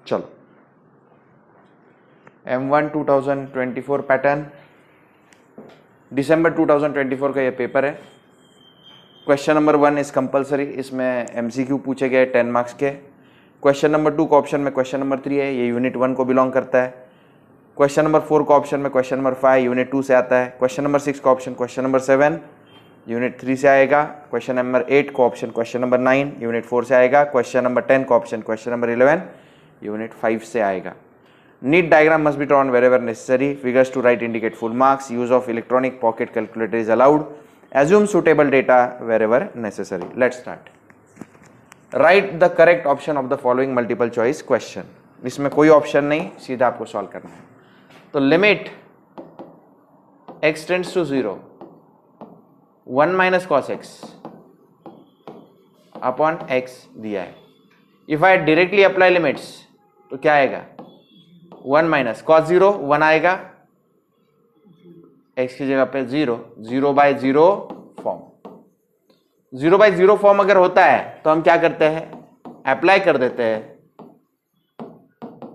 चलो, M1 2024 pattern, दिसंबर 2024 का ये पेपर है। क्वेश्चन नंबर 1 इज कंपलसरी, इसमें MCQ पूछे गए 10 मार्क्स के। क्वेश्चन नंबर 2 का ऑप्शन में क्वेश्चन नंबर 3 है, ये यूनिट 1 को बिलोंग करता है। क्वेश्चन नंबर 4 का ऑप्शन में क्वेश्चन नंबर 5 यूनिट 2 से आता है। क्वेश्चन नंबर 6 का ऑप्शन क्वेश्चन नंबर 7 यूनिट 3 से आएगा। क्वेश्चन नंबर 8 का ऑप्शन क्वेश्चन नंबर 9 यूनिट 4 से आएगा। क्वेश्चन नंबर 10 का ऑप्शन क्वेश्चन नंबर 11 यूनिट 5 से आएगा। NEET diagram must be drawn wherever necessary. Figures to write indicate full marks. Use of electronic pocket calculator is allowed. Assume suitable data wherever necessary. Let's start. Write the correct option of the following multiple choice question. इसमें कोई option नहीं, सीधा आपको solve करना है। तो limit x tends to 0 1 minus cos x upon x दिया है। If I directly apply limits तो क्या आएगा? 1 माइनस कॉस 0 1 आएगा, x की जगह पे 0 0 बाय 0 फॉर्म। 0 बाय 0 फॉर्म अगर होता है तो हम क्या करते हैं? अप्लाई कर देते हैं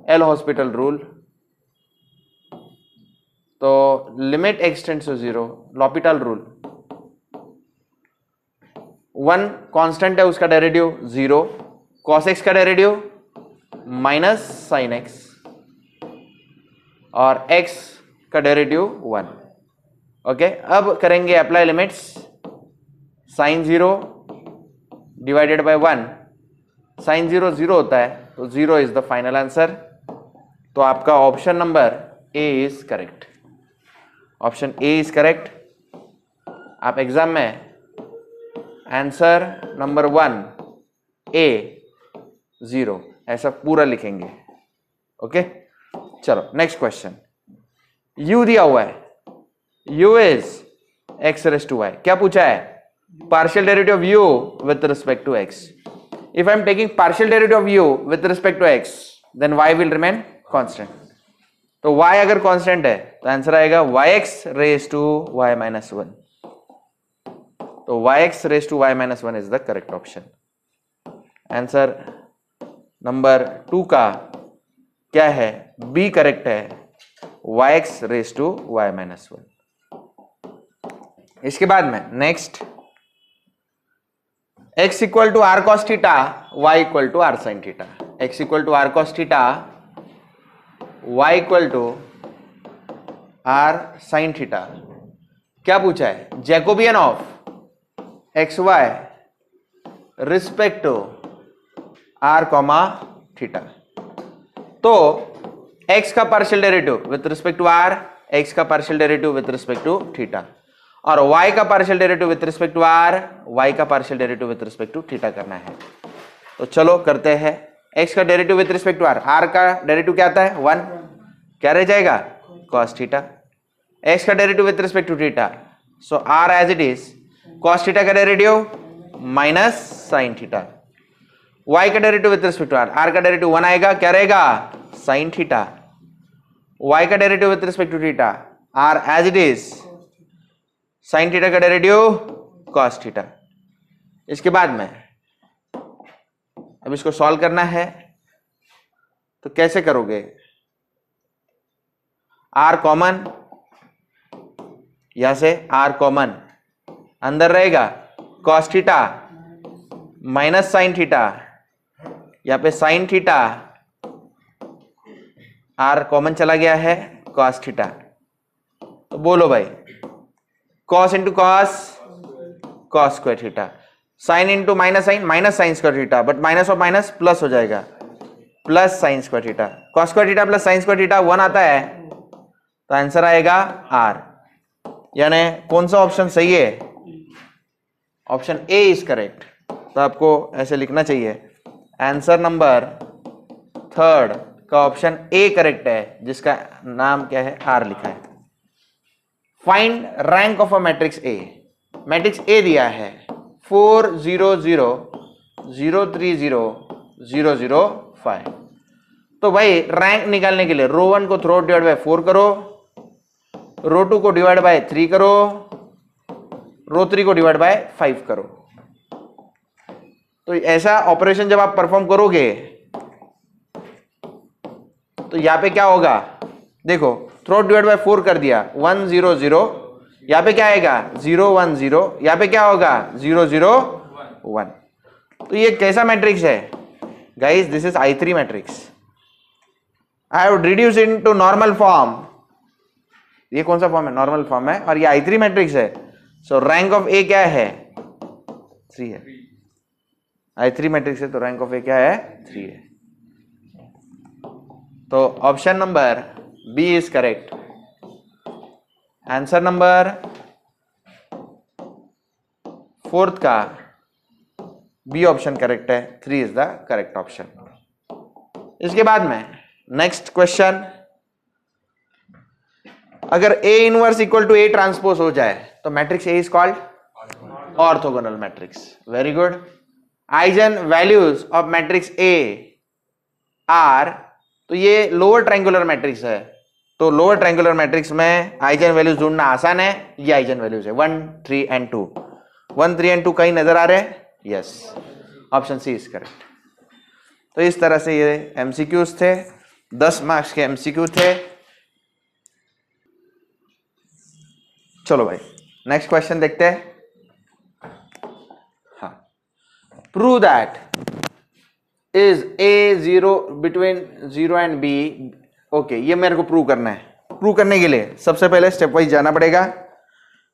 एल हॉस्पिटल रूल। तो limit x tends to 0 l'Hopital rule, 1 constant है, उसका डेरिवेटिव 0, cos x का डेरिवेटिव माइनस साइन x और x का डेरिवेटिव 1। ओके, अब करेंगे apply limits. Sine 0 divided by 1, sine 0 0 होता है तो 0 इज द फाइनल आंसर। तो आपका option number A is correct. Option A is correct. आप एग्जाम में आंसर नंबर 1 ए 0 ऐसा पूरा लिखेंगे। ओके, चलो नेक्स्ट क्वेश्चन। u दिया हुआ है, u is x raise to y। क्या पूछा है? Partial derivative of u with respect to x। If I am taking partial derivative of u with respect to x then y will remain constant. तो y अगर constant है तो answer आएगा yx raise to y minus 1। तो yx raise to y minus 1 is the correct option. Answer number 2 का क्या है? B correct है, yx raise to y minus 1। इसके बाद में next, x equal to r cos theta, y equal to r sine theta. x equal to r cos theta, y equal to r sine theta. क्या पूछा है? Jacobian of x y respect to r comma theta. तो x का partial derivative with respect to r, x का partial derivative with respect to theta, और y का partial derivative with respect to r, y का partial derivative with respect to theta करना है। तो चलो करते हैं। x का derivative with respect to r, r का डेरिवेटिव क्या आता है? 1, क्या रह जाएगा? cos theta. x का derivative with respect to theta, so r as it is cos theta का derivative minus sine theta. y का derivative with respect to r, r का डेरिवेटिव 1 आएगा, क्या रहेगा? Sign theta. y का derivative with respect to theta, r as it is sine theta का derivative cos theta. इसके बाद में अब इसको सॉल्व करना है, तो कैसे करोगे? r कॉमन, यहां से r कॉमन, अंदर रहेगा cos theta minus sine theta, यहां पे साइन थीटा, r कॉमन चला गया है, cos थीटा। तो बोलो भाई, cos into cos, cos square theta, sine into minus sine, minus sine square theta, but minus और माइनस प्लस हो जाएगा, plus sine square theta. cos square theta plus sine square theta 1 आता है, तो answer आएगा r। यानी कौन सा ऑप्शन सही है? Option A is correct. तो आपको ऐसे लिखना चाहिए, आंसर नंबर 3 का ऑप्शन ए करेक्ट है, जिसका नाम क्या है? आर लिखा है। Find rank of a matrix A. Matrix A दिया है 4 0 0 0 3 0 0 0 5। तो भाई रैंक निकालने के लिए रो 1 को थ्रो डिवाइड बाय 4 करो, रो 2 को डिवाइड बाय 3 करो, रो 3 को डिवाइड बाय 5 करो। तो ऐसा ऑपरेशन जब आप परफॉर्म करोगे तो यहाँ पे क्या होगा, देखो थ्रो डिवाइड बाय 4 कर दिया, 1 0 0, यहाँ पे क्या आएगा 0 1 0, यहाँ पे क्या होगा 0 0 1। तो ये कैसा मैट्रिक्स है guys, this is I3 matrix. I have reduce into normal form, ये कौन सा फॉर्म है, नॉर्मल फॉर्म है, और ये I3 मैट्रिक्स है। सो रैंक ऑफ ए क्या है, 3 है। I3 मैट्रिक्स है तो रैंक ऑफ ए क्या है, 3 है। तो option number B is correct. Answer number 4 का बी ऑप्शन करेक्ट है, 3 इज द करेक्ट ऑप्शन। इसके बाद में नेक्स्ट क्वेश्चन, अगर A inverse equal to A transpose हो जाए तो matrix A is called orthogonal matrix. Very good. Eigen values of matrix A are, तो ये लोअर ट्रायंगुलर मैट्रिक्स है, तो लोअर ट्रायंगुलर मैट्रिक्स में आइजन वैल्यूज ढूंढना आसान है। ये आइजन वैल्यूज है 1 3 एंड 2। 1 3 एंड 2 कहीं नजर आ रहे हैं, yes, option C is correct. तो इस तरह से ये एमसीक्यूज थे, 10 मार्क्स के एमसीक्यू थे। चलो भाई नेक्स्ट क्वेश्चन देखते हैं। हाँ, prove that is a 0 between 0 and B. Okay, ये मेरे को प्रूव करना है। प्रूव करने के लिए सबसे पहले स्टेप वाइज जाना पड़ेगा,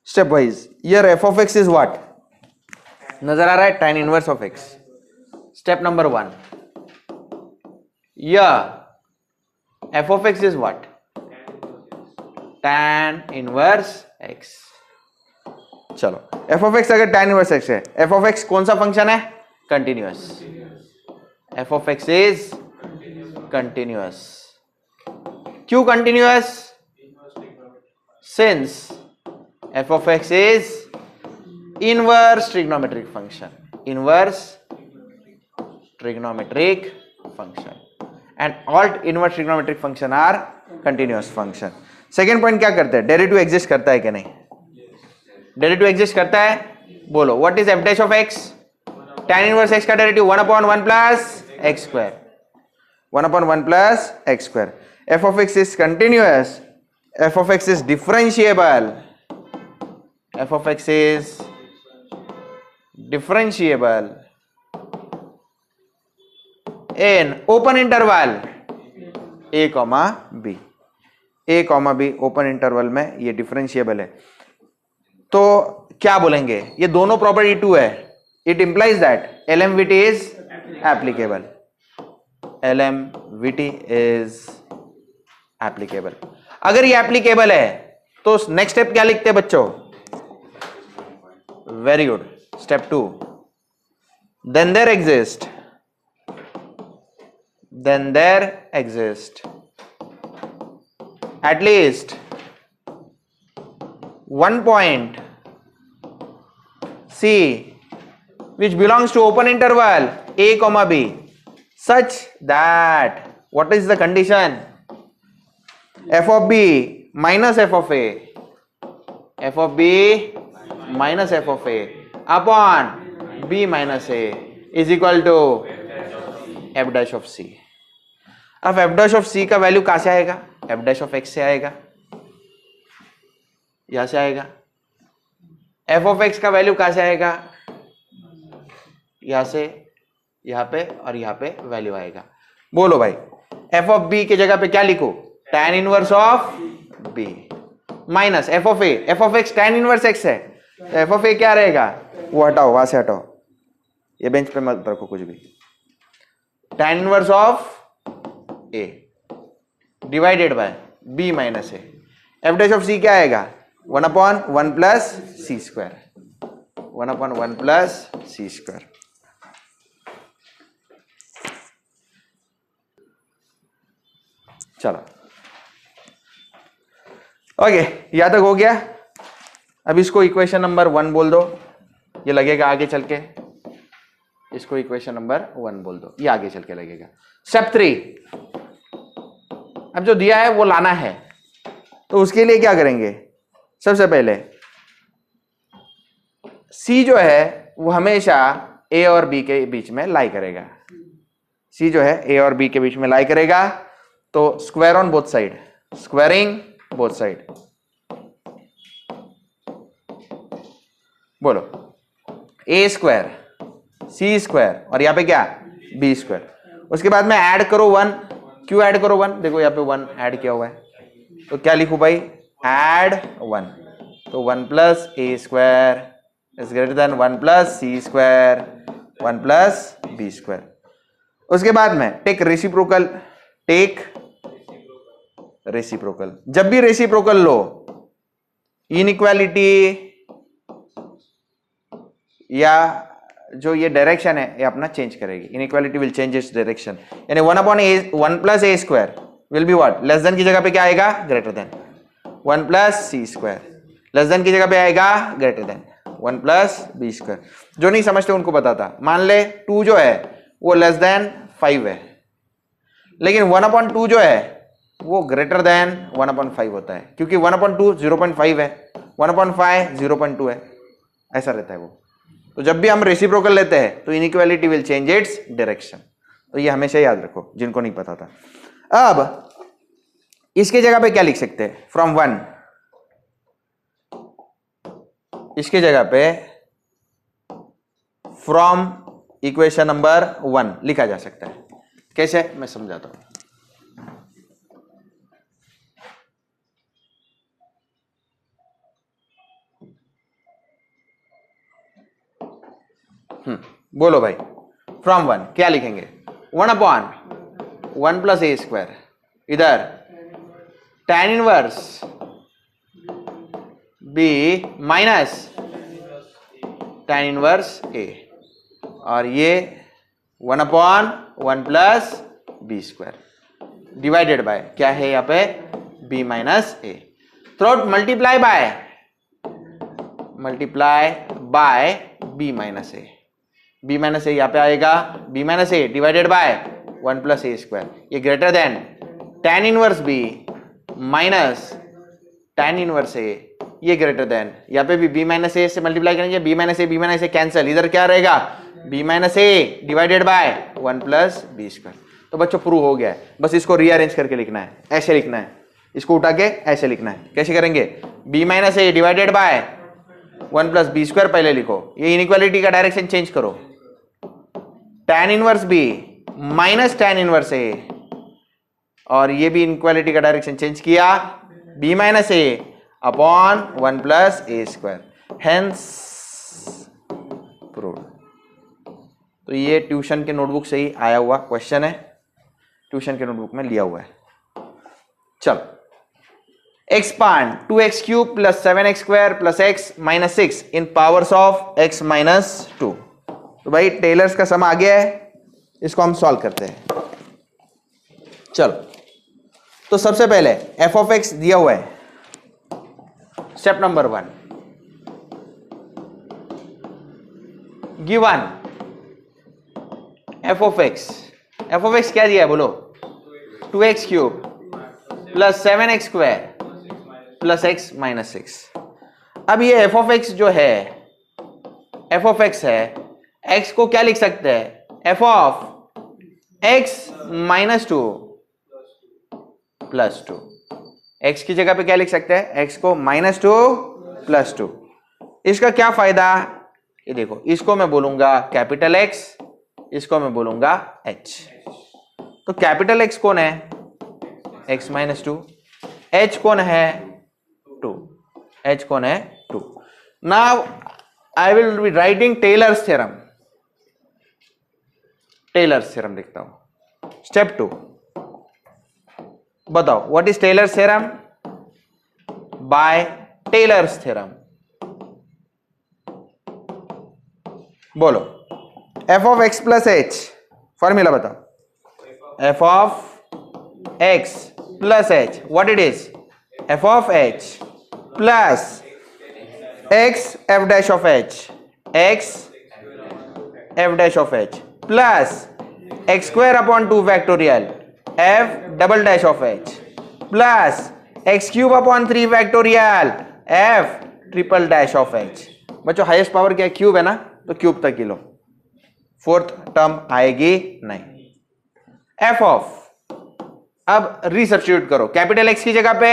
step wise. Your f of x is what, नजर आ रहा है, tan inverse of x. Step number 1, your f of x is what, tan inverse x। चलो, f ऑफ x अगर tan इनवर्स x है, f of x कौन सा function है, continuous. f of x is continuous. क्यों continuous, since f of x is inverse trigonometric function, inverse trigonometric function, and all inverse trigonometric function are continuous function. Second point क्या करते हैं, derivative exist करता है कि नहीं, derivative exist करता है। बोलो what is f dash of x, tan inverse x का derivative 1/1 plus x square, 1/1 plus x square. F of x is continuous, f of x is differentiable, f of x is differentiable in open interval a, b। A comma b open interval में ये differentiable है। तो क्या बोलेंगे, ये दोनों property 2 है। It implies that LMVT is applicable, LMVT is applicable. अगर ये एप्लीकेबल है तो नेक्स्ट स्टेप क्या लिखते हैं बच्चों, very good, step 2, then there exist at least one point C which belongs to open interval a comma b such that, what is the condition, f of b minus f of a, f of b minus f of a upon b minus a is equal to f dash of c। अब f dash of c का value कहां से आएगा, f dash of x से आएगा, यहां से आएगा। f of x का वैल्यू कहां से आएगा, यहां से, यहां पे और यहां पे वैल्यू आएगा। बोलो भाई f of b की जगह पे क्या लिखो, tan inverse of b minus f of a, f of x tan inverse x है, तो f of a क्या रहेगा, वो हटाओ, वहां से हटाओ, ये बेंच पे मत रखो कुछ भी। tan inverse of a divided by b minus a, f dash of c क्या आएगा, 1/1 plus c square, 1/1 plus c square. चलो ओके, यहां तक हो गया। अब इसको इक्वेशन नंबर 1 बोल दो, ये लगेगा आगे चल के, इसको इक्वेशन नंबर 1 बोल दो, ये आगे चल के लगेगा। स्टेप 3, अब जो दिया है वो लाना है, तो उसके लिए क्या करेंगे, सबसे पहले C जो है वो हमेशा A और B के बीच में लाई करेगा, C जो है A और B के बीच में लाई करेगा। तो square on both side, squaring both side, बोलो ए स्क्वायर सी स्क्वायर और यहाँ पे क्या बी स्क्वायर। उसके बाद में ऐड करो 1, क्यों ऐड करो 1, देखो यहाँ पे 1 ऐड किया हुआ है, तो क्या लिखूं भाई, ऐड 1, तो 1 plus A square is greater than 1 plus C square 1 plus B square. उसके बाद में टेक रेसिप्रोकल, टेक रेसिप्रोकल, जब भी रेसिप्रोकल लो इनइक्वालिटी या जो ये डायरेक्शन है ये अपना चेंज करेगी, inequality will change its direction, यानी 1 plus A square will be what, less than की जगह पे क्या आएगा, greater than 1 plus C square, less than की जगह पे आएगा greater than 1 plus B square. जो नहीं समझते उनको बताता, मान ले 2 जो है वो लेस देन 5 है, लेकिन 1/2 जो है वो ग्रेटर देन 1/5 होता है, क्योंकि 1/2 0.5 है, 1/5 0.2 है, ऐसा रहता है वो। तो जब भी हम रेसिप्रोकल लेते हैं तो inequality will change its direction, तो ये हमेशा याद रखो जिनको नहीं पता था। अब इसके जगह पे क्या लिख सकते हैं, फ्रॉम 1, इसके जगह पे फ्रॉम इक्वेशन नंबर 1 लिखा जा सकता है। कैसे, मैं समझाता हूं। बोलो भाई, फ्रॉम 1 क्या लिखेंगे, 1/1 प्लस ए स्क्वायर, इधर tan inverse b minus tan inverse a, और ये 1/1 plus B square divided by क्या है यहाँ पे, b माइनस ए, थ्रोट multiply by b minus a, b minus a यहाँ पे आएगा, b minus A divided by 1 plus A square, ये greater than tan inverse b minus tan inverse a, ये ग्रेटर देन, यहाँ पे भी b माइनस ए से मल्टीप्लाई करेंगे, b माइनस ए कैंसिल, इधर क्या रहेगा b minus A divided by 1 plus B square. तो बच्चों प्रूव हो गया है, बस इसको रीअरेंज करके लिखना है, ऐसे लिखना है, इसको उठा के ऐसे लिखना है। कैसे करेंगे, b minus A divided by 1 plus B square पहले लिखो, ये इनइक्वालिटी का डायरेक्शन चेंज करो, tan inverse b minus tan inverse a, और ये भी इनइक्वालिटी का डायरेक्शन चेंज किया, b minus a upon 1 plus A square, hence proved. तो ये ट्यूशन के नोटबुक से ही आया हुआ क्वेश्चन है, ट्यूशन के नोटबुक में लिया हुआ है। चलो, expand 2x cube plus 7x square plus x minus 6 in powers of x minus 2। तो भाई टेलर्स का सम आ गया है, इसको हम सॉल्व करते हैं। चलो, तो सबसे पहले f ऑफ x दिया हुआ है, step number 1, given f of x क्या दिया है बोलो, 2x cube plus 7x square plus x minus 6। अब ये f ऑफ x जो है, f ऑफ x है, x को क्या लिख सकते हैं, f of x minus 2 plus 2, x की जगह पे क्या लिख सकते हैं, x को माइनस 2 प्लस 2। इसका क्या फायदा, ये देखो, इसको मैं बोलूंगा कैपिटल X, इसको मैं बोलूंगा h। तो कैपिटल X कौन है, x माइनस 2, h कौन है 2, h कौन है 2। Now I will be writing Taylor's theorem, Taylor's theorem लिखता हूं। स्टेप 2, बताओ what is Taylor's theorem, by Taylor's theorem, बोलो f of x plus h, formula बताओ, f of x plus h, what it is, f of h plus x f dash of h, x f dash of h plus x square upon 2 factorial f double dash of h plus x cube upon 3 factorial f triple dash of h। बच्चों highest power क्या है, cube है ना, तो cube तक ही लो, fourth term आएगी नहीं। f of अब रीसब्स्टिट्यूट करो, कैपिटल एक्स की जगह पे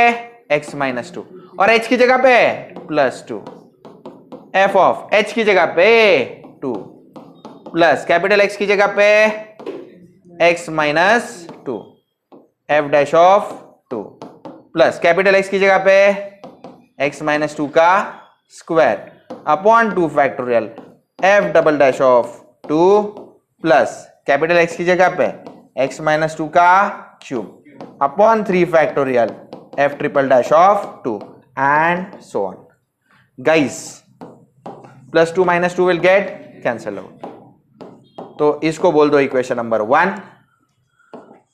एक्स माइनस टू और एच की जगह पे plus two, F of H की जगह पे टू प्लस कैपिटल एक्स की जगह पे X minus two, F dash of two plus capital X की जगह पे एक्स माइनस टू का square upon two factorial F double dash of two plus capital X की जगह पे एक्स माइनस टू का cube upon three factorial F triple dash of two and so on. Guys plus two minus two will get cancel out. तो इसको बोल दो equation number 1.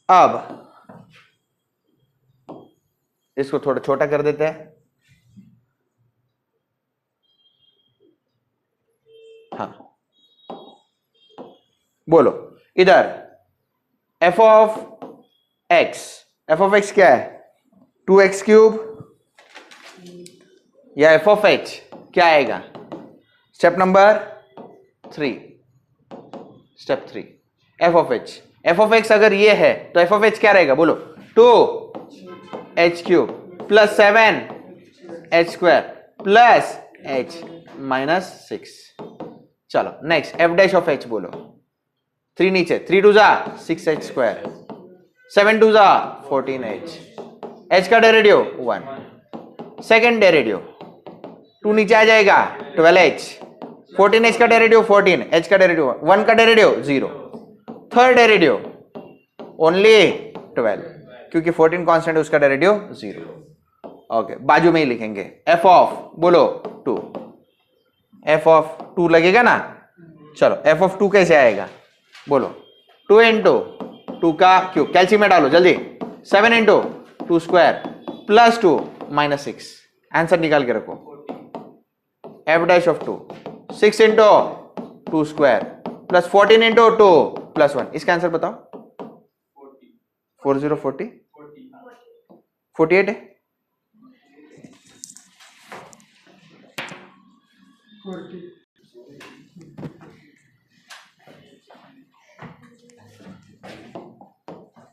अब इसको थोड़ा छोटा कर देते हैं. हाँ बोलो इधर एफ ऑफ एक्स क्या है 2x क्यूब या एफ ऑफ एच क्या आएगा. Step number 3 F of x अगर ये है तो एफ ऑफ एच क्या रहेगा बोलो 2h cube plus 7h square plus h minus 6. चलो next F dash of H बोलो. 3 नीचे, 3 टू जा 6h स्क्वायर, 7 टू जा 14h, h का डेरिवेटिव 1, सेकेंड डेरिवेटिव 2 नीचे आ जाएगा 12h, 14h का डेरिवेटिव 14, h का डेरिवेटिव 1 का डेरिवेटिव 0, थर्ड डेरिवेटिव ओनली 12 क्योंकि 14 कांस्टेंट है उसका डेरिवेटिव 0. ओके बाजू में ही लिखेंगे एफ ऑफ बोलो 2, एफ ऑफ 2 लगेगा ना. चलो एफ ऑफ 2 कैसे आएगा बोलो 2 इंटू 2 का क्यूब कैल्सी में डालो जल्दी 7 into 2 square plus 2 minus 6. Answer निकाल के रखो F dash of 2 6 into 2 square plus 14 into 2 plus 1. इसका आंसर बताओ 48 है.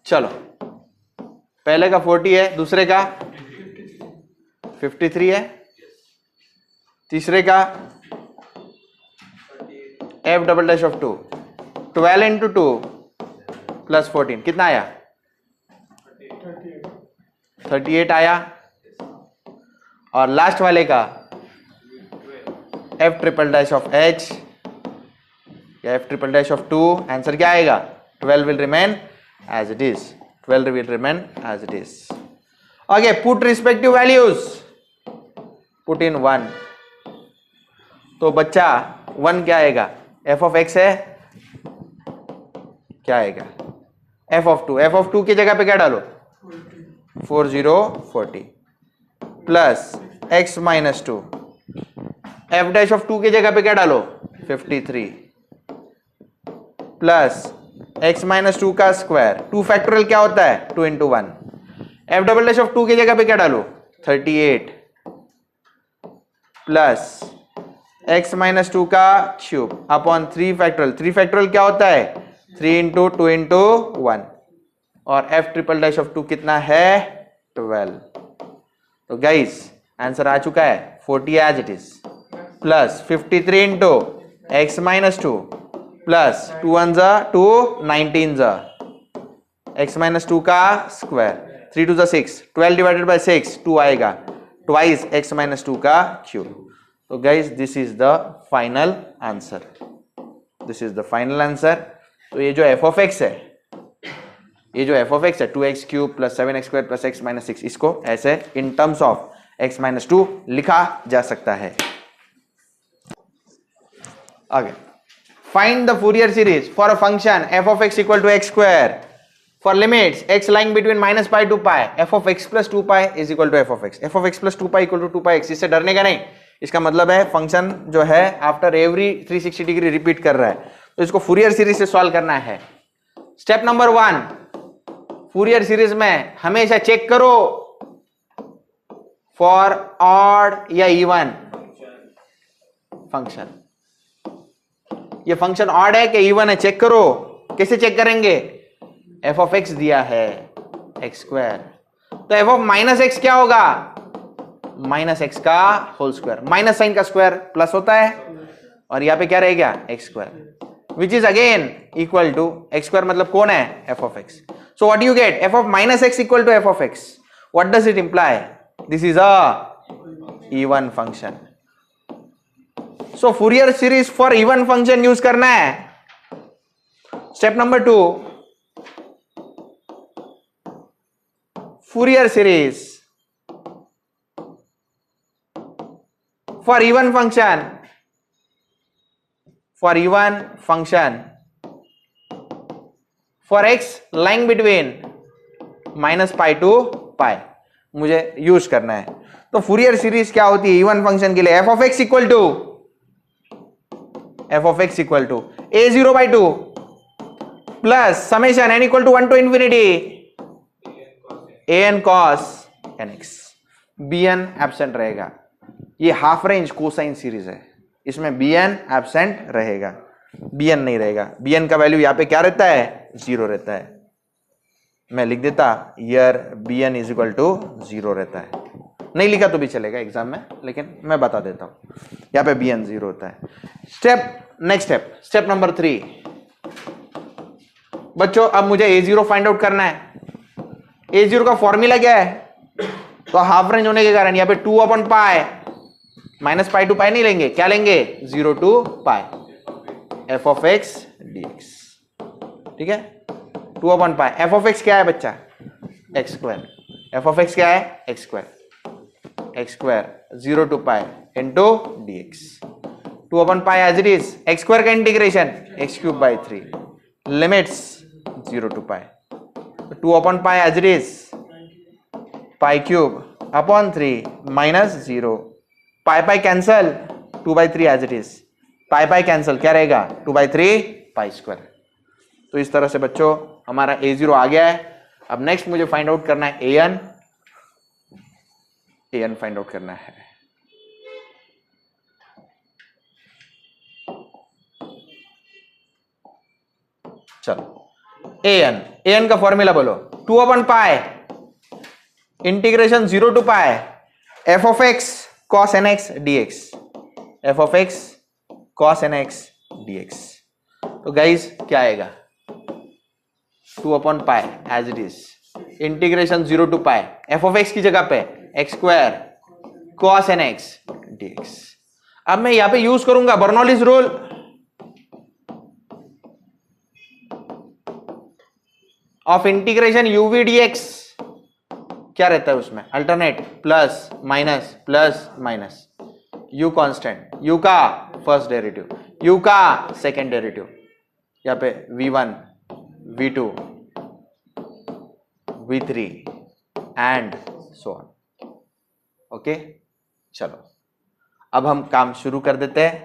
चलो पहले का 40 है, दूसरे का 53 है, तीसरे का f double dash of 2 12 into 2 plus 14 कितना आया 38 आया. और लास्ट वाले का f triple dash of h या f triple dash of 2 answer क्या आएगा 12 will remain as it is. 12 will remain as it is. Okay, put respective values. Put in 1. तो बच्चा 1 क्या आएगा f of x है क्या आएगा f of 2 की जगह पे क्या डालो 40 plus x minus 2 f dash of 2 की जगह पे क्या डालो 53 प्लस x माइनस 2 का स्क्वायर 2 फैक्टोरियल क्या होता है 2 into 1. F double dash of 2 की जगह पे क्या डालो 38 प्लस x माइनस 2 का क्यूब अपॉन 3 फैक्टोरियल क्या होता है 3 इंटू 2 इंटू 1 और एफ ट्रिपल डैश ऑफ 2 कितना है 12. तो गाइस आंसर आ चुका है 40 as it is plus 53 into x minus 2 plus 2 1 जा 2 19 जा x माइनस 2 का स्क्वायर 3 2 जा 6 12 डिवाइडेड बाय 6 2 आएगा ट्वाइस x माइनस 2 का क्यूब. तो guys this is the final answer. तो ये जो f ऑफ x है 2x cube plus 7x square plus x minus 6 इसको ऐसे in terms of x minus 2 लिखा जा सकता है. आगे find the Fourier series for a function f of x equal to x square for limits x lying between minus pi to pi f of x plus 2 pi is equal to f of x plus 2 pi equal to 2 pi x. इससे डरने का नहीं, इसका मतलब है function जो है after every 360 degree repeat कर रहा है तो इसको फूरियर सीरीज से सॉल्व करना है. स्टेप नंबर 1 फूरियर सीरीज में हमेशा चेक करो फॉर ऑड या इवन फंक्शन. ये फंक्शन ऑड है कि इवन है चेक करो. कैसे चेक करेंगे f of x दिया है एक्स स्क्वायर। तो एफ ऑफ माइनस एक्स क्या होगा? माइनस एक्स का होल स्क्वायर, माइनस साइन का स्क्वायर प्लस होता है, और यहां पे क्या रहेगा? X square, which is again equal to X square, मतलब कौन है? F of X. So what you get? F of minus X equal to F of X. What does it imply? This is a even function. So Fourier series for even function use करना है। Step number 2, Fourier series for even function for x lying between minus pi to pi मुझे use करना है। तो Fourier series क्या होती है even function के लिए? F of X equal to A zero by two plus summation N equal to 1 to infinity A N cos N X. B N absent रहेगा। ये हाफ रेंज कोसाइन सीरीज है, इसमें B N absent रहेगा, B N नहीं रहेगा। B N का value यहां पे क्या रहता है? 0 रहता है। मैं लिख देता here B N is equal to 0 रहता है। नहीं लिखा तो भी चलेगा एग्जाम में, लेकिन मैं बता देता हूं यहां पे बी एन 0 होता है। नेक्स्ट स्टेप नंबर 3 बच्चों, अब मुझे A0 फाइंड आउट करना है। A0 का फॉर्मूला क्या है? तो हाफ रेंज होने के कारण यहां पे 2 upon pi, minus pi to pi नहीं लेंगे, क्या लेंगे? 0 to pi F of x dx। ठीक है, 2 upon pi. F of x क्या है बच्चा? X square. F of x क्या है? X square 0 to pi into dx। 2 upon pi as it is. X square का integration x cube by 3, limits 0 to pi. 2 upon pi as it is, pi cube upon 3 minus 0, pi pi cancel, 2/3 as it is, pi pi cancel, क्या रहेगा? 2/3 pi square. तो इस तरह से बच्चों हमारा A0 आ गया है। अब नेक्स्ट मुझे फाइंड आउट करना है an फाइंड आउट करना है। चलो an का फॉर्मूला बोलो। 2 upon pi integration 0 to pi F of X cos nx dx, F of X cos nx dx। तो गाइस क्या आएगा? 2 upon pi as it is, integration 0 to pi F of X की जगह पे X square cos nx dx। अब मैं यहां पे यूज करूंगा Bernoulli's rule. Of integration uv dx, क्या रहता है उसमें? Alternate, plus minus, u constant, u का फर्स्ट डेरिवेटिव, u का सेकेंड डेरिवेटिव, यहाँ पे v1 v2 v3 and so on. Okay, चलो अब हम काम शुरू कर देते हैं।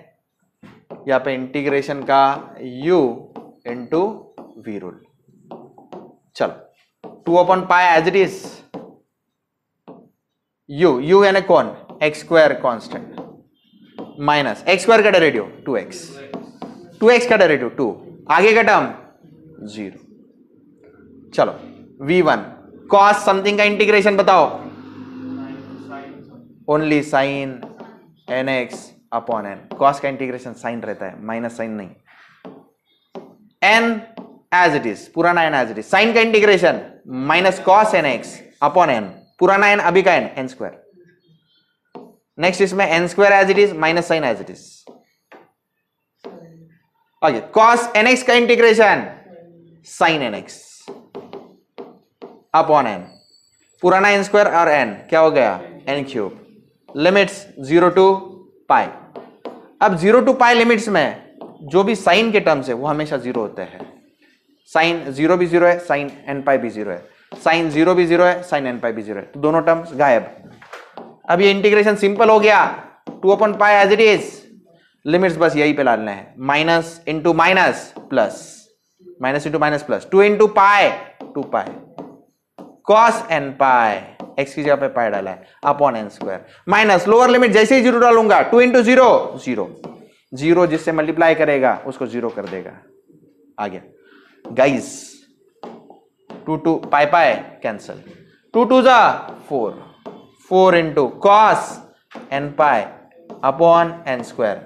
यहाँ पे इंटीग्रेशन का u इंटू v रूल। चलो 2 upon pi as it is, u यानी कौन? X square constant minus X square का डेरिवेटिव 2x का डेरिवेटिव 2, आगे का टर्म 0। चलो v1 cos समथिंग का इंटीग्रेशन बताओ। ओनली साइन nx अपॉन n। cos का इंटीग्रेशन साइन रहता है, माइनस साइन नहीं। n एज इट इज, पुराना n as it is. Sine का इंटीग्रेशन माइनस cos nx अपॉन n, पुराना n अभी का n, n स्क्वायर। नेक्स्ट इसमें n square as it is, minus sine as it is. Okay, cos nx का integration sin nx अपॉन n, पुराना n square और n क्या हो गया? n cube. लिमिट्स 0 to पाई। अब 0 to पाई लिमिट्स में जो भी साइन के टर्म्स है वो हमेशा 0 होते हैं। साइन 0 भी 0 है, साइन n पाई भी 0 है, साइन 0 भी 0 है, साइन n पाई भी 0 है, तो दोनों टर्म्स गायब। अब ये इंटीग्रेशन सिंपल हो गया। 2 upon pi as it is, limits बस यही पे डालना है, minus into minus plus, minus into minus plus, 2 into pi 2 pi cos n पाई, x की जगह पे पाई डाला है, upon n square, minus lower limit जैसे ही 0 डालूंगा 2 इंटू 0 0, 0 जिससे मल्टीप्लाई करेगा उसको 0 कर देगा। आ गया गाइस, 2 पाई पाई कैंसल, 2 2 जा 4, 4 into cos n pi upon n square,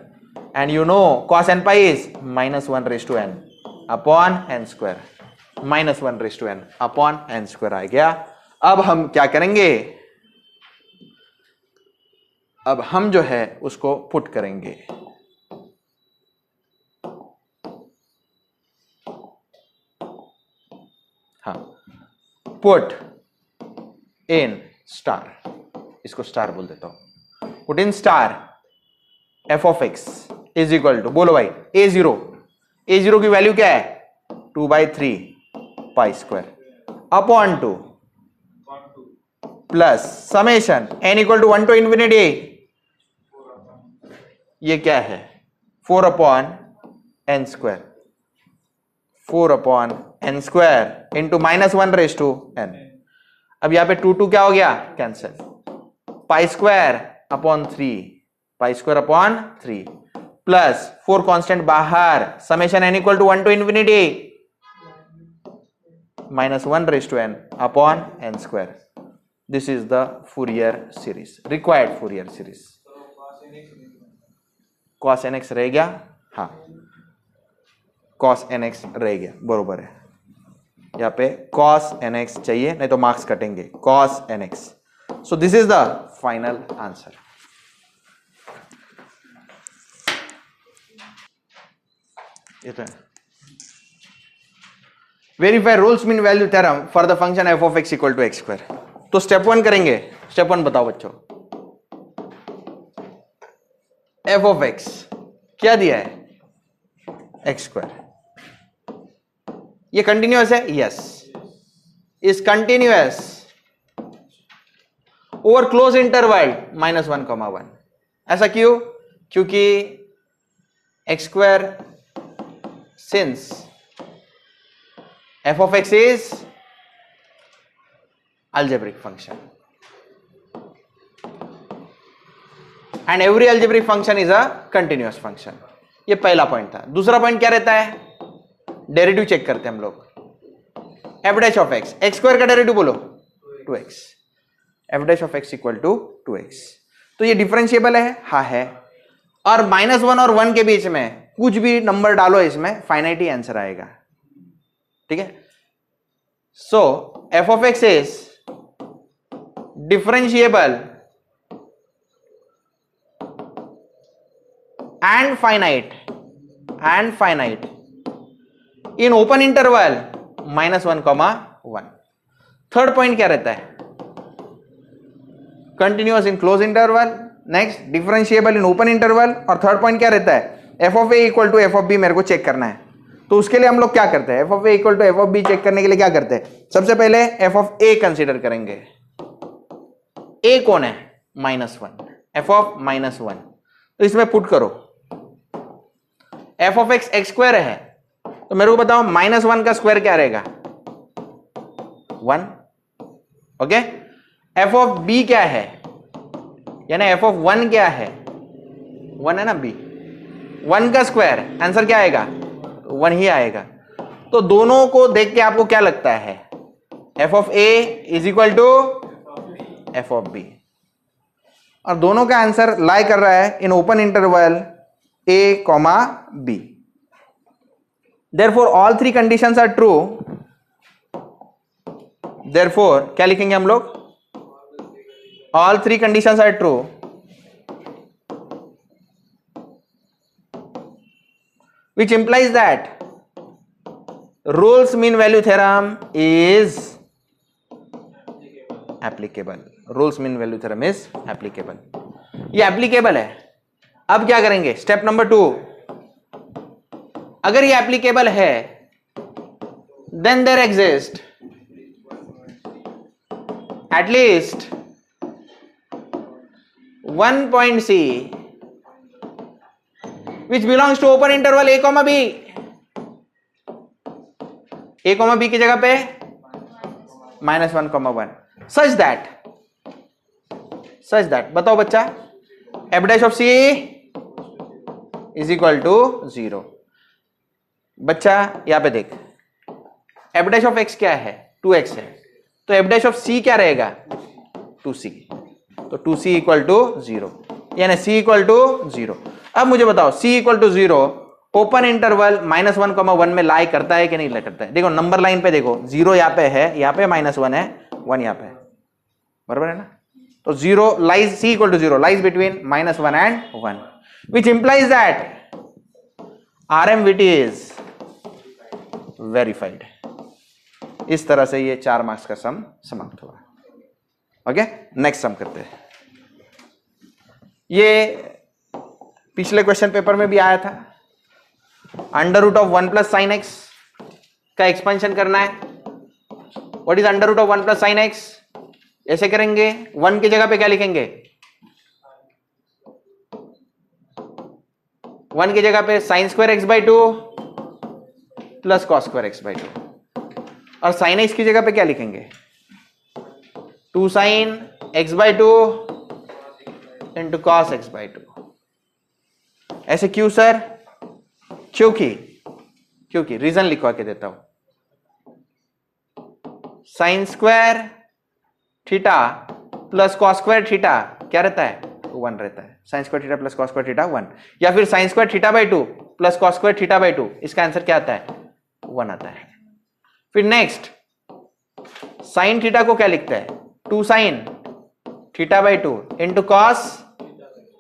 and you know cos n pi is minus 1 raised to n upon n square, minus 1 raised to n upon n square आ गया। अब हम क्या करेंगे, अब हम जो है उसको पुट करेंगे, हाँ, पुट इन स्टार, इसको स्टार बोल देता हूं, put in star F of x is equal to, बोलो भाई, a0 की वैल्यू क्या है 2/3 pi square upon 2 plus summation n equal to 1 to infinity, ये क्या है 4 upon n square, 4 upon n square into minus 1 raised to n। अब यहां पे 2 2 क्या हो गया cancel, pi square upon 3, pi square upon 3 plus 4 constant बाहर, summation n equal to 1 to infinity minus 1 raised to n upon n square। This is the Fourier series, required Fourier series। cos nx रह गया, हाँ cos nx रह गया, बरोबर है, यहाँ पे cos nx चाहिए, नहीं तो मार्क्स कटेंगे, cos nx। So this is the final answer। ये तो है, verify Rolle's mean value theorem for the function f of x equal to X square. तो स्टेप 1 करेंगे, स्टेप 1 बताओ बच्चों, f of x क्या दिया है एक्स स्क्वायर, ये कंटिन्यूअस है, yes, is continuous over close interval -1, ऐसा क्यों, क्योंकि x square since f of x is algebraic function and every algebraic function is a continuous function। ये पहला पॉइंट था। दूसरा पॉइंट क्या रहता है, डेरिवेटिव चेक करते हैं हम लोग, f dash of x, X square का डेरिवेटिव बोलो 2x, f dash of x equal to 2x। तो ये डिफरेंशिएबल है, हाँ है, और -1 और 1 के बीच में कुछ भी नंबर डालो, इसमें फाइनाइट ही आंसर आएगा, ठीक है। सो f of x is differentiable and finite in open interval -1, 1। Third point क्या रहता है, continuous in closed interval, next differentiable in open interval, और थर्ड पॉइंट क्या रहता है f of a equal to f of b मेरे को check करना है। तो उसके लिए हम लोग क्या करते हैं, f of a equal to f of b check करने के लिए क्या करते हैं, सबसे पहले f of a कंसीडर करेंगे। a कौन है -1, f of -1, तो इसमें पुट करो, f of x X square है, तो मेरे को बताओ -1 का स्क्वायर क्या रहेगा 1, ओके। f of b क्या है, यानी f of 1 क्या है, 1 है ना b, 1 का स्क्वायर आंसर क्या आएगा 1 ही आएगा। तो दोनों को देख के आपको क्या लगता है, f of a is equal to f of b, और दोनों का आंसर लाई कर रहा है in open interval a, b। Therefore all 3 conditions are true, therefore क्या लिखेंगे हम लोग, all 3 conditions are true, which implies that Rolle's mean value theorem is applicable। Rolle's mean value theorem is applicable, ये applicable है। अब क्या करेंगे, step number 2, अगर ये applicable है then there exist at least one point C which belongs to open interval a, b, a, b की जगह पे -1, 1, such that बताओ बच्चा, f dash of c is equal to 0। बच्चा यहां पे देख, f dash of x क्या है, 2x है, तो f डैश ऑफ c क्या रहेगा 2c, तो 2c इक्वल टू 0, यानी c इक्वल टू 0। अब मुझे बताओ c equal to 0 open interval -1,1 में लाई करता है कि नहीं लाई करता है? देखो नंबर लाइन पे देखो, 0 यहाँ पे है, यहाँ पे -1 है, 1 यहाँ पे है, बराबर है ना? तो 0 lies, c equal to 0 lies between -1 and 1, which implies that RMVT is verified। इस तरह से ये 4 मार्क्स का सम समाप्त हुआ। ओके, नेक्स्ट सम करते हैं। ये पिछले क्वेश्चन पेपर में भी आया था, under root of 1 plus sine X का एक्सपेंशन करना है। What is under root of 1 plus sine X? ऐसे करेंगे, 1 की जगह पे क्या लिखेंगे? 1 की जगह पे sine square x by 2 plus cos square x by 2, और साइन एक्स की जगह पे क्या लिखेंगे? 2 sign X by 2 into cos x by 2। ऐसे क्यों सर? क्योंकि रीजन लिखवा के देता हूं। Sign square theta plus cos square theta क्या रहता है? 1 रहता है। Sign square theta plus cos square theta 1, या फिर sign square theta by 2 plus cos square theta by 2, इसका आंसर क्या आता है? 1 आता है। फिर नेक्स्ट, साइन थीटा को क्या लिखता है? 2 sine theta by 2 into cos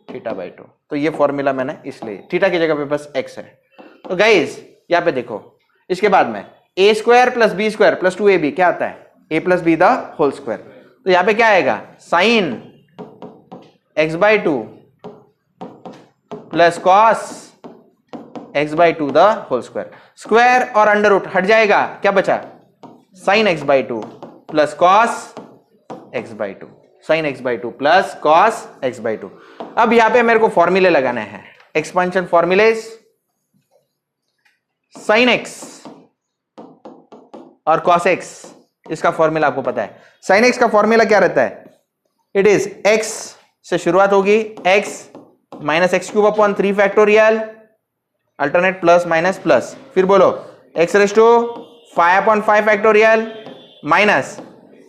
theta by 2। तो ये फॉर्मूला मैंने इसलिए, थीटा की जगह पे बस x है। तो गाइज यहां पे देखो, इसके बाद में a square plus B square plus 2ab क्या आता है? a plus B the whole square. तो यहां पे क्या आएगा? Sine x by 2 plus cos x by 2 the whole square. Square और अंडर रूट हट जाएगा, क्या बचा? Sine x by 2 plus cos x by 2, sine x by 2 plus cos x by 2। अब यहां पे मेरे को फॉर्मूले लगाने हैं, एक्सपेंशन फॉर्मूलेज। साइन x और कॉस x, इसका फॉर्मूला आपको पता है। साइन x का फॉर्मूला क्या रहता है? इट इज x से शुरुआत होगी, x minus X cube upon 3 factorial, alternate plus minus plus, फिर बोलो x raise to 5 upon 5 factorial minus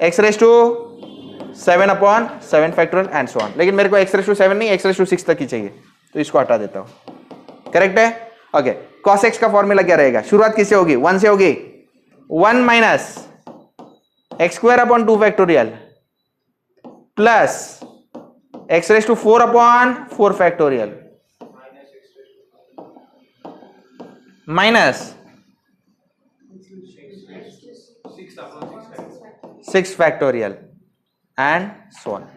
x raise to 7 upon 7 factorial and so on. लेकिन मेरे को x रेस टू 7 नहीं, x रेस टू 6 तक ही चाहिए, तो इसको हटा देता हूं। करेक्ट है? ओके, कॉस एक्स का फॉर्मूला क्या रहेगा? शुरुआत किससे होगी? 1 से होगी। 1 minus X square upon 2 factorial plus x raise to 4 upon 4 factorial minus 6 factorial and so on.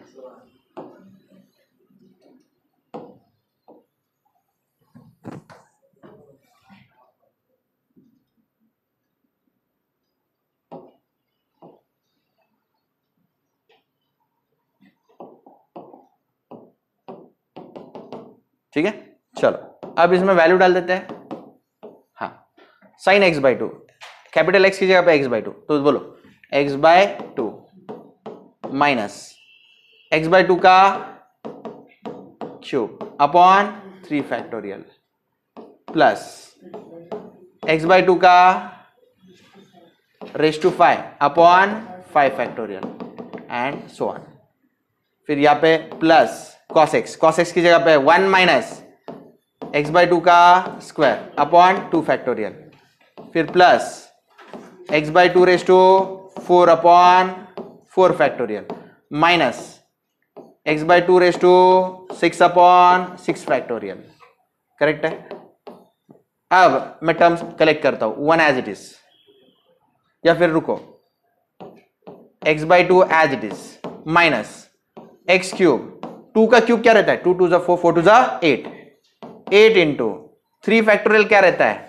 ठीक है, चलो अब इसमें वैल्यू डाल देते हैं। हाँ, sine X by 2, capital X की जगह पे एक्स बाई 2, तो बोलो X by 2 minus X by 2 का cube upon 3 factorial plus X by 2 का raise to 5 upon 5 factorial and so on. फिर यहाँ पे प्लस कॉस एक्स की जगह पे 1 माइनस एक्स बाय 2 का स्क्वायर अपॉन 2 फैक्टोरियल, फिर plus X by 2 raise to 4 upon 4 factorial minus X by 2 raise to 6 upon 6 factorial. Correct है? अब मैं टर्म्स कलेक्ट करता हूं, 1 एज इट इज, या फिर रुको, X by 2 as it is minus X cube, 2 का क्यूब क्या रहता है? 2 2 4, 4 2 8, 8 इंटू 3 फैक्टोरियल क्या रहता है?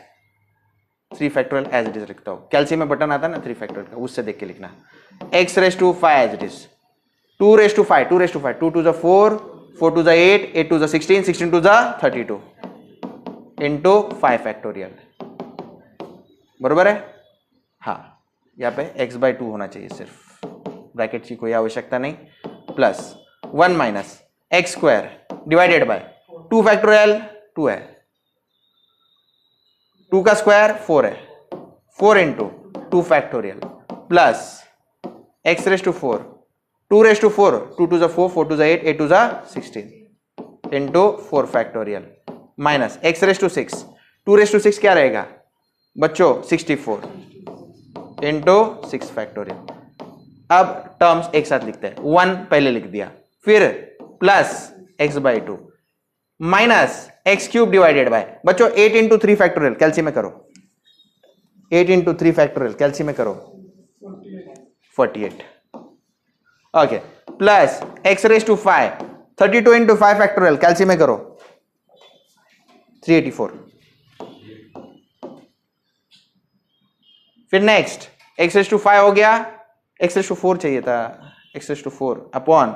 3 फैक्टोरियल एज इट इज लिखता हूं। कैल्शियम में बटन आता है ना 3 फैक्टोरियल का, उससे देख के लिखना। X raise to 5 as it is, 2 raise to 5, 2 raise to 5, 2 2 4, 4 2 8, 8 2 16, 16 2 32 into 5 factorial. बरोबर है? हाँ, यहाँ पे एक्स बाय 2 होना चाहिए सिर्फ, ब्रैकेट की कोई आवश्यकता नहीं, plus 1 minus X square divided by 2 factorial 2 है, 2 का स्क्वायर 4 है, 4 into 2 factorial plus x raise to 4, 2 raise to 4, 2 to the 4, 4 to ज़ा 8, 8 to the 16 into 4 factorial minus x raise to 6, 2 raise to 6 क्या रहेगा बच्चों 64 इंटू 6 फैक्टोरियल। अब terms एक साथ लिखते हैं, 1 पहले लिख दिया, फिर plus x by 2 minus X cube divided by बच्चों 8 इंटू 3 फैक्टोरियल कैलसी में करो, 8 इंटू 3 फैक्टोरियल कैलसी में करो 48 okay, plus x raise to 5, 32 into 5 factorial calci में करो 384, फिर नेक्स्ट एक्स रेस टू 5 हो गया, एक्स रेस टू 4 चाहिए था, x raise to 4 upon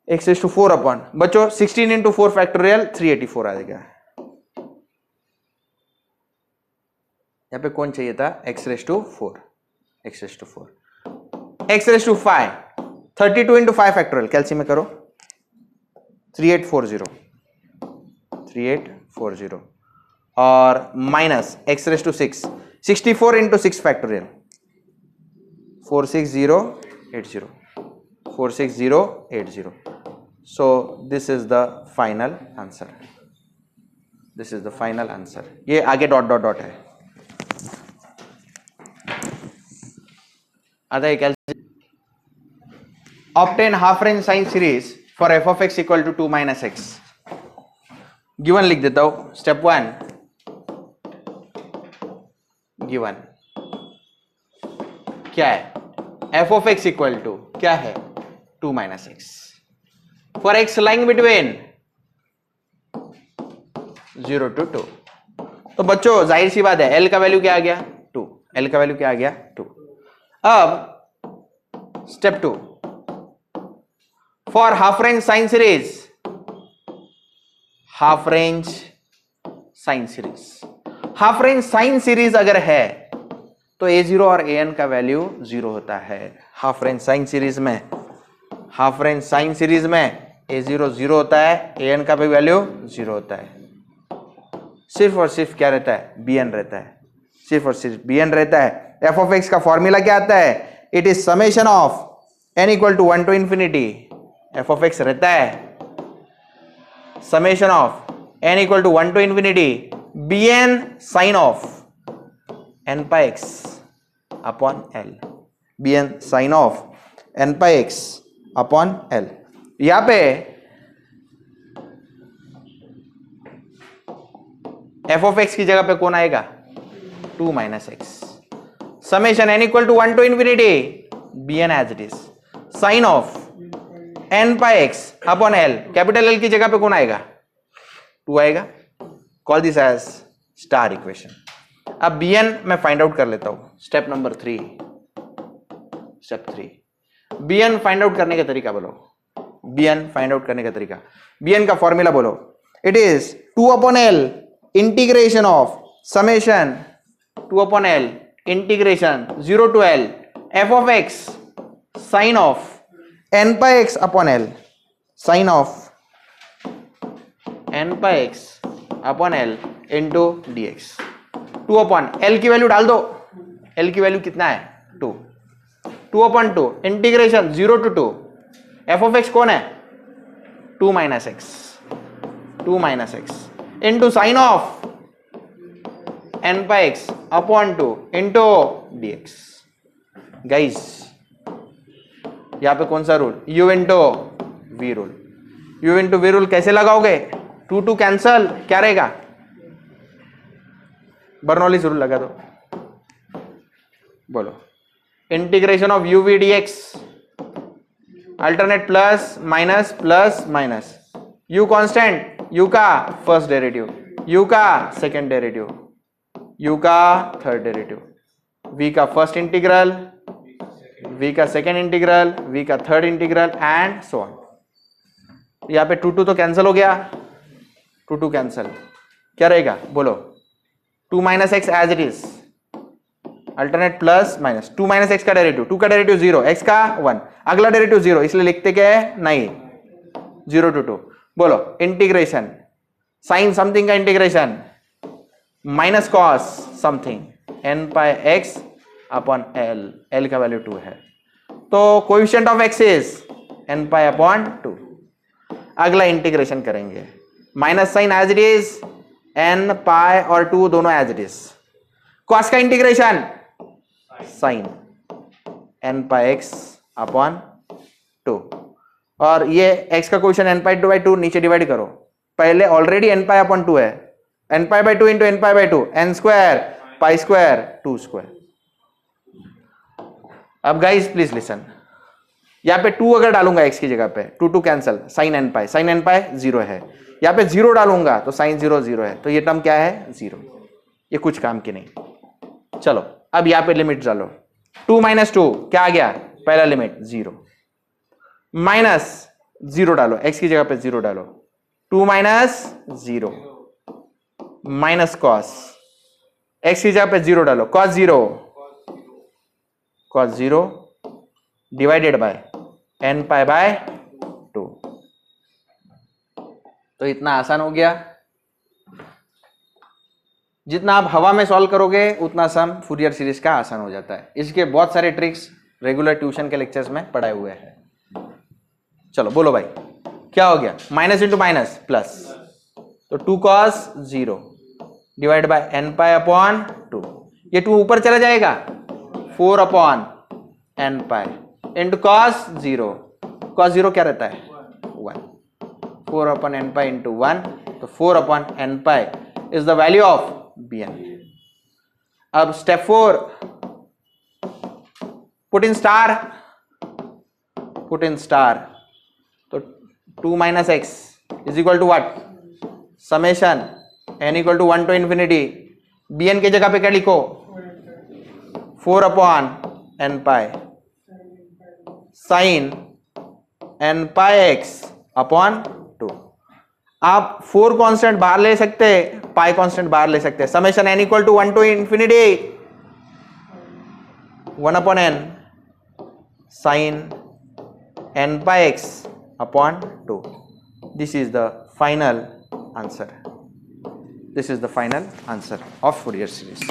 X raise to 4 upon बच्चों 16 इंटू 4 फैक्टोरियल 384 आ जाएगा। यहां पे कौन चाहिए था x raise to 4, x raise to 4, x raise to 5, 32 into 5 factorial calci में करो 3840 3840 और minus x raise to 6, 64 into 6 factorial 46080 46080। So this is the final answer. This is the final answer. ये आगे डॉट डॉट डॉट है। आता है calculation. Obtain half range sine series for f of x equal to 2 minus x. Given लिख देता हूं। Step 1 given क्या है, f of x equal to क्या है 2 minus x for x lying between 0 to 2। तो बच्चों जाहिर सी बात है l का वैल्यू क्या आ गया 2, l का वैल्यू क्या आ गया 2। अब step 2 for half range sine series, half range sine series, half range sine series अगर है तो a0 और an का वैल्यू 0 होता है। हाफ रेंज साइन सीरीज में, हाफ रेंज साइन सीरीज में a0 0 होता है, an का भी वैल्यू 0 होता है। सिर्फ और सिर्फ क्या रहता है bn रहता है, सिर्फ और सिर्फ bn रहता है। f of x का फॉर्मूला क्या आता है, it is summation of n equal to 1 to infinity, f of x रहता है summation of n equal to 1 to infinity bn sine of n pi x upon l, bn sine of n pi x upon l। यहां पे f of x की जगह पे कौन आएगा 2 minus x, summation n equal to 1 to infinity bn as it is sine of n pi x upon l, capital L की जगह पे कौन आएगा 2 आएगा। Call this as star equation. अब bn मैं फाइंड आउट कर लेता हूं। Step number 3, step 3 bn find out करने का तरीका बोलो, bn फाइंड आउट करने का तरीका, bn का फॉर्मूला बोलो, it is 2 upon l integration of summation 2 upon l integration 0 to l f of x sine of n pi x upon l, sine of n pi x upon l into dx। 2 upon l की value डाल दो, l की value कितना है 2, 2 upon 2 integration 0 to 2 f of x कौन है 2 minus x, 2 minus x into sine of n pi x upon 2 into dx। Guys यहां पे कौन सा rule, u into v rule, u into v rule कैसे लगाओगे, 2 2 कैंसल, क्या रहेगा बर्नौलीज रूल लगा दो, बोलो integration of u v dx, alternate plus minus plus minus, u constant, u का फर्स्ट डेरिवेटिव, u का सेकंड डेरिवेटिव, u का थर्ड डेरिवेटिव, v का फर्स्ट इंटीग्रल, v का सेकंड इंटीग्रल, v का third integral and so on. यहां पे 2 2 तो cancel हो गया, 2 2 कैंसिल, क्या रहेगा बोलो 2 minus x as it is, alternate plus minus, 2 minus x का डेरिवेटिव, 2 का डेरिवेटिव 0, x का 1, अगला डेरिवेटिव 0, इसलिए लिखते क्या है नहीं 0 टू 2। बोलो इंटीग्रेशन साइन समथिंग का integration minus cos something n पाई x अपॉन एल, एल का वैल्यू 2 है, तो coefficient of x is n pi upon 2। अगला इंटीग्रेशन करेंगे, minus sine as it is, n pi और 2 दोनों एज इट इज, कॉस का integration sine n पाई x upon 2, और ये x का कोएफिशिएंट n पाई 2/2 नीचे डिवाइड करो, पहले ऑलरेडी n पाई अपॉन 2 है, n pi by 2 into n pi by 2, n square pi square 2 square. अब गाइस प्लीज लिसन, यहाँ पे 2 अगर डालूंगा x की जगह पे, 2 कैंसल, साइन n पाई 0 है, यहाँ पे 0 डालूंगा तो साइन 0 0 है, तो ये टर्म क्या है 0, ये कुछ काम की नहीं। चलो अब यहाँ पे लिमिट डालो, 2 माइनस 2 क्या आ गया, पहला लिमिट 0, माइनस 0 डालो, x की जगह पे 0 डालो, 2 माइनस 0 माइनस कॉस, x की जगह पे 0 डालो, cos 0 divided bye n pi by 2। तो इतना आसान हो गया, जितना आप हवा में सॉल्व करोगे उतना सम फूरियर सीरीज का आसान हो जाता है। इसके बहुत सारे ट्रिक्स रेगुलर ट्यूशन के लेक्चर्स में पढ़ाए हुए हैं। चलो बोलो भाई क्या हो गया, माइनस इंटू माइनस प्लस, तो 2 cos 0 divide by n pi upon 2, ये 2 ऊपर चला जाएगा, 4 upon n pi into cos 0, cos 0 क्या रहता है 1, 4 अपॉन n पाई इंटू 1, तो 4 upon n pi is the value of bn। अब स्टेप 4, पुट इन स्टार, तो 2 minus x is equal to what, summation n equal to 1 to infinity, bn की जगह पे क्या लिखो 4 upon n pi sine n पाई x upon 2। आप 4 constant बाहर ले सकते, पाई कांस्टेंट बाहर ले सकते, summation n equal to 1 to infinity 1 upon n sine n pi x upon 2। This is the final answer, this is the final answer of Fourier series।